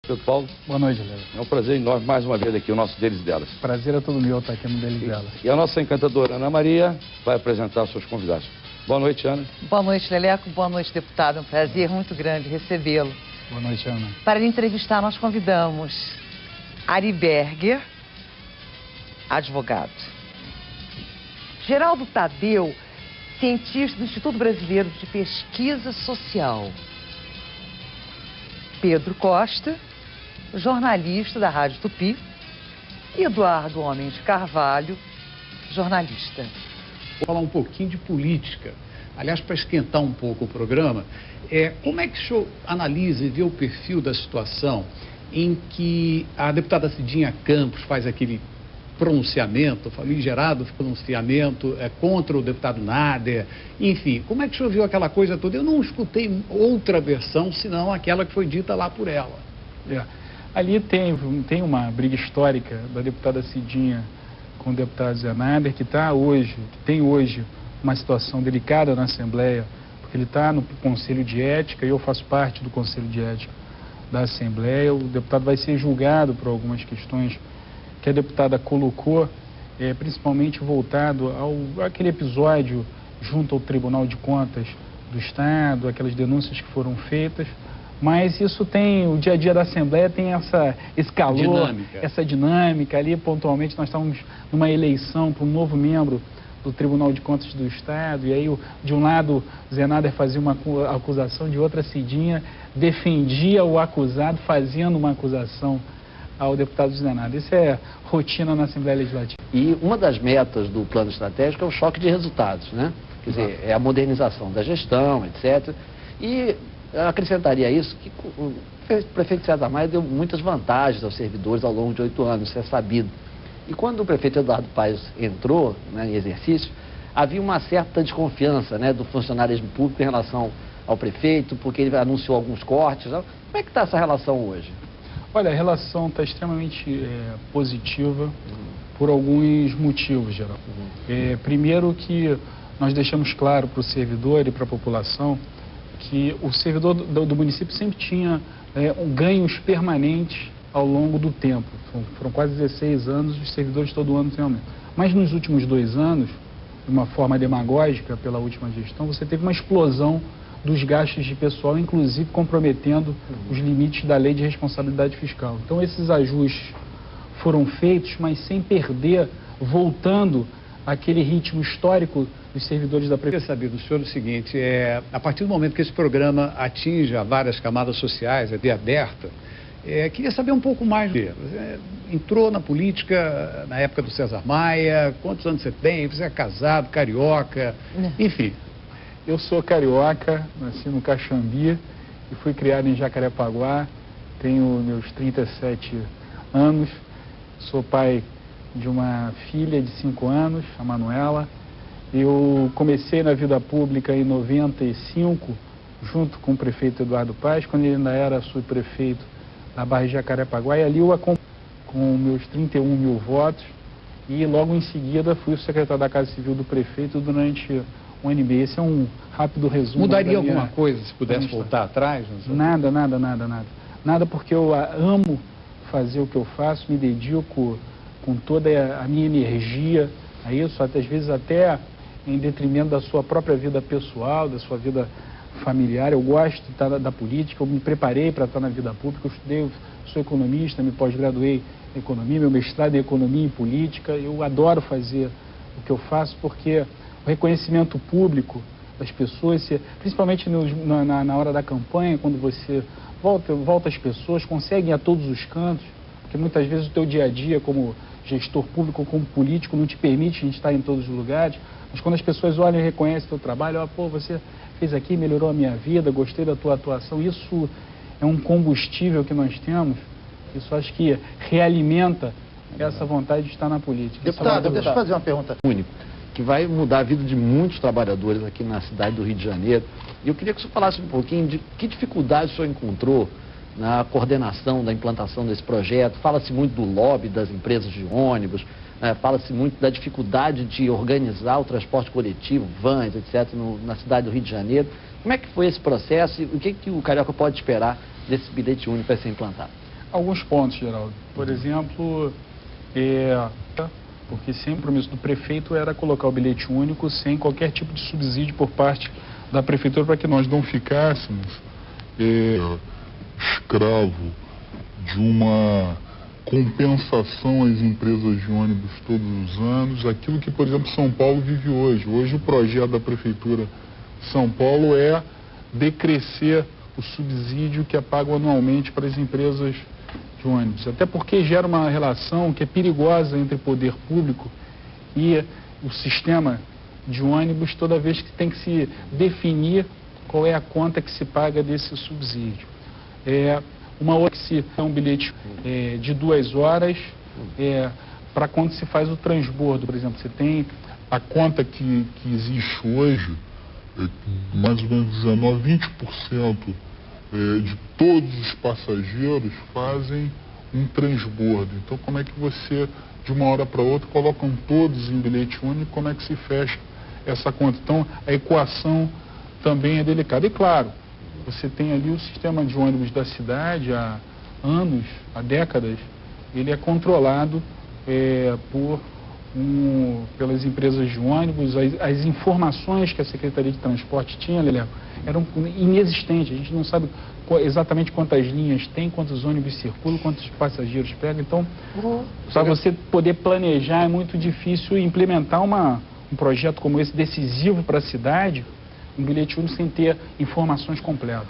Pedro Paulo. Boa noite, Léo. É um prazer enorme mais uma vez aqui, o nosso Deles e Delas. Prazer é todo meu estar aqui no Deles e Delas. E a nossa encantadora Ana Maria vai apresentar os seus convidados. Boa noite, Ana. Boa noite, Leleco. Boa noite, deputado. É um prazer muito grande recebê-lo. Boa noite, Ana. Para lhe entrevistar, nós convidamos Ari Berger, advogado. Geraldo Tadeu, cientista do Instituto Brasileiro de Pesquisa Social. Pedro Costa, jornalista da Rádio Tupi. E Eduardo Homem de Carvalho, jornalista. Vou falar um pouquinho de política. Aliás, para esquentar um pouco o programa, como é que o senhor analisa e vê o perfil da situação em que a deputada Cidinha Campos faz aquele pronunciamento, famigerado pronunciamento contra o deputado Nader, enfim, como é que o senhor viu aquela coisa toda? Eu não escutei outra versão, senão aquela que foi dita lá por ela. Ali tem uma briga histórica da deputada Cidinha com o deputado Zé Nader, que tem hoje uma situação delicada na Assembleia, porque ele está no Conselho de Ética e eu faço parte do Conselho de Ética da Assembleia. O deputado vai ser julgado por algumas questões que a deputada colocou, principalmente voltado àquele episódio junto ao Tribunal de Contas do Estado, aquelas denúncias que foram feitas. Mas isso o dia a dia da Assembleia tem esse calor, essa dinâmica. Ali, pontualmente, nós estávamos numa eleição para um novo membro do Tribunal de Contas do Estado, e aí, de um lado, Zé Nader fazia uma acusação, de outra, Cidinha defendia o acusado, fazendo uma acusação ao deputado Zé Nader. Isso é rotina na Assembleia Legislativa. E uma das metas do plano estratégico é o choque de resultados, né? Quer dizer, é a modernização da gestão, etc. E eu acrescentaria isso que o prefeito César Maia deu muitas vantagens aos servidores ao longo de 8 anos, isso é sabido. E quando o prefeito Eduardo Paes entrou, né, em exercício, havia uma certa desconfiança, né, do funcionarismo público em relação ao prefeito, porque ele anunciou alguns cortes. Né? Como é que está essa relação hoje? Olha, a relação está extremamente positiva por alguns motivos, Geraldo. Primeiro que nós deixamos claro para o servidor e para a população que o servidor do município sempre tinha ganhos permanentes ao longo do tempo. Foram quase 16 anos, os servidores todo ano têm aumento. Mas nos últimos 2 anos, de uma forma demagógica pela última gestão, você teve uma explosão dos gastos de pessoal, inclusive comprometendo os limites da lei de responsabilidade fiscal. Então esses ajustes foram feitos, mas sem perder, voltando àquele ritmo histórico dos servidores da Prefeitura. Eu queria saber do senhor o seguinte, a partir do momento que esse programa atinja várias camadas sociais, é aberta, queria saber um pouco mais dele. Você entrou na política na época do César Maia, quantos anos você tem? Você é casado, carioca, enfim. Eu sou carioca, nasci no Caxambi e fui criado em Jacarepaguá, tenho meus 37 anos, sou pai de uma filha de 5 anos, a Manuela. Eu comecei na vida pública em 95, junto com o prefeito Eduardo Paes, quando ele ainda era subprefeito da Barra de Jacarepaguá, e ali eu acompanhei com meus 31 mil votos, e logo em seguida fui o secretário da Casa Civil do prefeito durante 1 ano e meio. Esse é um rápido resumo. Mudaria alguma coisa se pudesse voltar atrás? Nada. Nada, porque eu amo fazer o que eu faço, me dedico com toda a minha energia a isso, às vezes até em detrimento da sua própria vida pessoal, da sua vida familiar. Eu gosto de estar da política, eu me preparei para estar na vida pública, eu estudei, sou economista, me pós-graduei em economia, meu mestrado em economia e política. Eu adoro fazer o que eu faço porque o reconhecimento público das pessoas, principalmente na hora da campanha, quando você volta às pessoas, consegue ir a todos os cantos, porque muitas vezes o teu dia a dia como gestor público, como político, não te permite a gente estar em todos os lugares, mas quando as pessoas olham e reconhecem o teu trabalho, pô, você fez aqui, melhorou a minha vida, gostei da tua atuação, isso é um combustível que nós temos, isso acho que realimenta essa vontade de estar na política. Deputado, deixa eu fazer uma pergunta. Único, que vai mudar a vida de muitos trabalhadores aqui na cidade do Rio de Janeiro. E eu queria que o senhor falasse um pouquinho de que dificuldade o senhor encontrou na coordenação da implantação desse projeto. Fala-se muito do lobby das empresas de ônibus, fala-se muito da dificuldade de organizar o transporte coletivo, vans, etc., na cidade do Rio de Janeiro. Como é que foi esse processo e o que o carioca pode esperar desse bilhete único para ser implantado? Alguns pontos, Geraldo. Por exemplo, porque sempre o compromisso do prefeito era colocar o bilhete único sem qualquer tipo de subsídio por parte da prefeitura para que nós não ficássemos escravo de uma compensação às empresas de ônibus todos os anos, aquilo que, por exemplo, São Paulo vive hoje. Hoje o projeto da Prefeitura de São Paulo é decrescer o subsídio que é pago anualmente para as empresas de ônibus. Até porque gera uma relação que é perigosa entre poder público e o sistema de ônibus, toda vez que tem que se definir qual é a conta que se paga desse subsídio. Uma outra que se é um bilhete de 2 horas para quando se faz o transbordo, por exemplo. Você tem a conta que existe hoje, mais ou menos 20% de todos os passageiros fazem um transbordo. Então, como é que você, de uma hora para outra, colocam todos em bilhete único, como é que se fecha essa conta? Então, a equação também é delicada. E, claro, você tem ali o sistema de ônibus da cidade há anos, há décadas, ele é controlado pelas empresas de ônibus. As informações que a Secretaria de Transporte tinha, Lelé, eram inexistentes. A gente não sabe exatamente quantas linhas tem, quantos ônibus circulam, quantos passageiros pegam. Então, para você poder planejar, é muito difícil implementar um projeto como esse, decisivo para a cidade, um bilhete único sem ter informações completas.